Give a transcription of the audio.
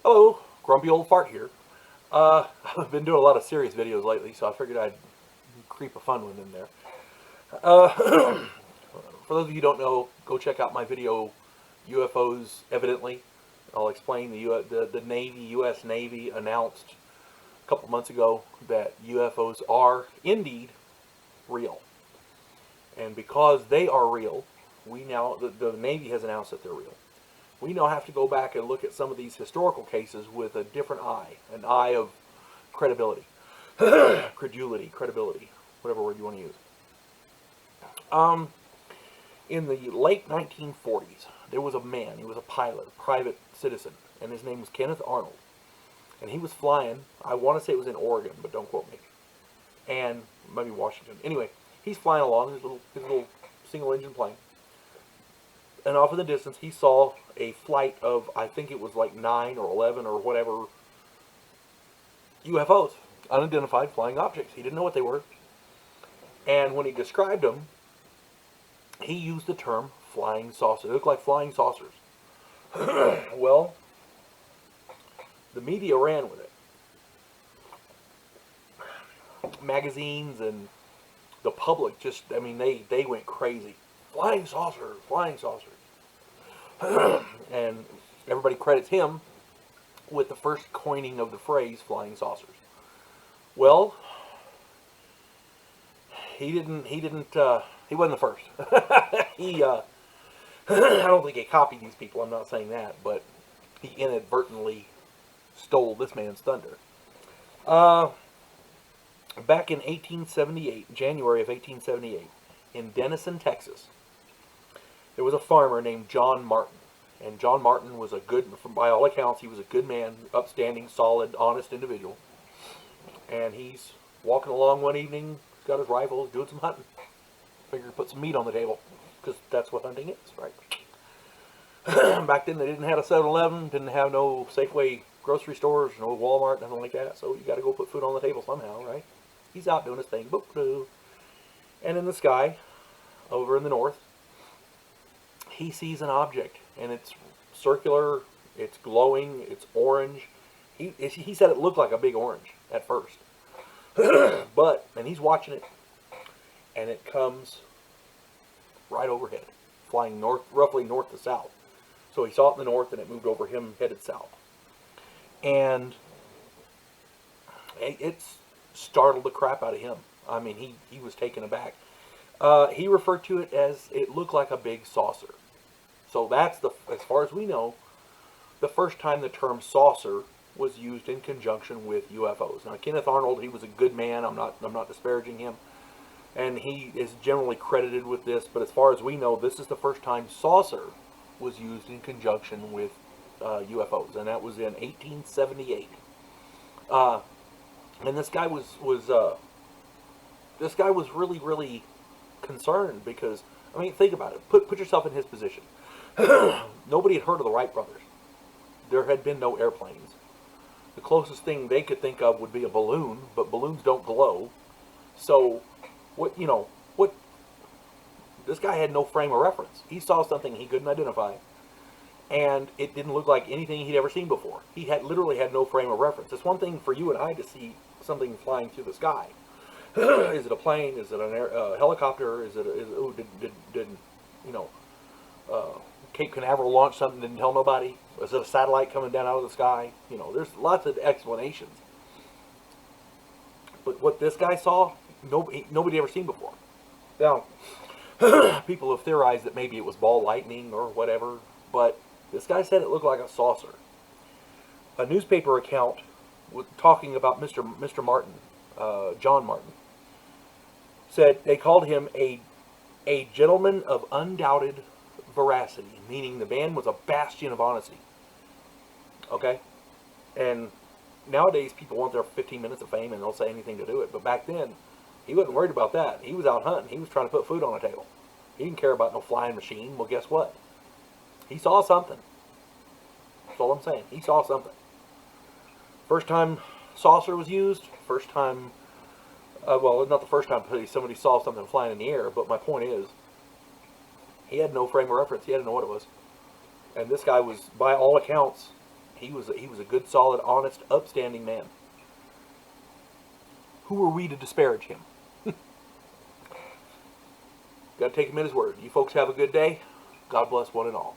Hello, Grumpy Old Fart here. I've been doing a lot of serious videos lately, so I figured I'd creep a fun one in there. For those of you who don't know, go check out my video, UFOs Evidently. I'll explain the Navy, U.S. Navy announced a couple months ago that UFOs are indeed real. And because they are real, the Navy has announced that they're real. We now have to go back and look at some of these historical cases with a different eye, an eye of credibility, credibility, whatever word you want to use. In the late 1940s, there was a man, he was a pilot, a private citizen, and his name was Kenneth Arnold. And he was flying, I want to say it was in Oregon, but don't quote me, and maybe Washington. Anyway, he's flying along, his little single-engine plane. And off in the distance, he saw a flight of, I think it was like 9 or 11 or whatever, UFOs, unidentified flying objects. He didn't know what they were. And when he described them, he used the term flying saucer. They looked like flying saucers. Well, the media ran with it. Magazines and the public just, I mean, they went crazy. Flying saucers, flying saucers. And everybody credits him with the first coining of the phrase flying saucers. Well, he wasn't the first. I don't think he copied these people, I'm not saying that, but he inadvertently stole this man's thunder. Back in 1878, January of 1878, in Denison, Texas, there was a farmer named John Martin. And John Martin was by all accounts, he was a good man, upstanding, solid, honest individual. And he's walking along one evening, he's got his rifle, he's doing some hunting. Figured to put some meat on the table, because that's what hunting is, right? Back then they didn't have a 7-Eleven, didn't have no Safeway grocery stores, no Walmart, nothing like that. So you got to go put food on the table somehow, right? He's out doing his thing, boop-doo. And in the sky, over in the north, he sees an object, and it's circular, it's glowing, it's orange. He said it looked like a big orange at first. And he's watching it, and it comes right overhead, flying roughly north to south. So he saw it in the north, and it moved over him, headed south. And it startled the crap out of him. I mean, he was taken aback. He referred to it as, it looked like a big saucer. So that's, as far as we know, the first time the term saucer was used in conjunction with UFOs. Now, Kenneth Arnold, he was a good man. I'm not disparaging him. And he is generally credited with this. But as far as we know, this is the first time saucer was used in conjunction with UFOs. And that was in 1878. And this guy was really, really concerned because, I mean, think about it. Put yourself in his position. Nobody had heard of the Wright brothers. There had been no airplanes. The closest thing they could think of would be a balloon, but balloons don't glow. So, this guy had no frame of reference. He saw something he couldn't identify, and it didn't look like anything he'd ever seen before. He literally had no frame of reference. It's one thing for you and I to see something flying through the sky. Is it a plane? Is it a helicopter? Did Cape Canaveral launch something, didn't tell nobody? Was it a satellite coming down out of the sky? There's lots of explanations. But what this guy saw, nobody ever seen before. Now, people have theorized that maybe it was ball lightning or whatever, but this guy said it looked like a saucer. A newspaper account talking about Mr. Martin, John Martin, said they called him a gentleman of undoubted veracity, meaning the man was a bastion of honesty. Okay? And nowadays people want their 15 minutes of fame and they'll say anything to do it. But back then, he wasn't worried about that. He was out hunting. He was trying to put food on the table. He didn't care about no flying machine. Well, guess what? He saw something. That's all I'm saying. He saw something. First time saucer was used. First time, well, not the first time somebody saw something flying in the air, but my point is, he had no frame of reference. He had to know what it was. And this guy was, by all accounts, He was a good, solid, honest, upstanding man. Who are we to disparage him? Got to take him at his word. You folks have a good day. God bless one and all.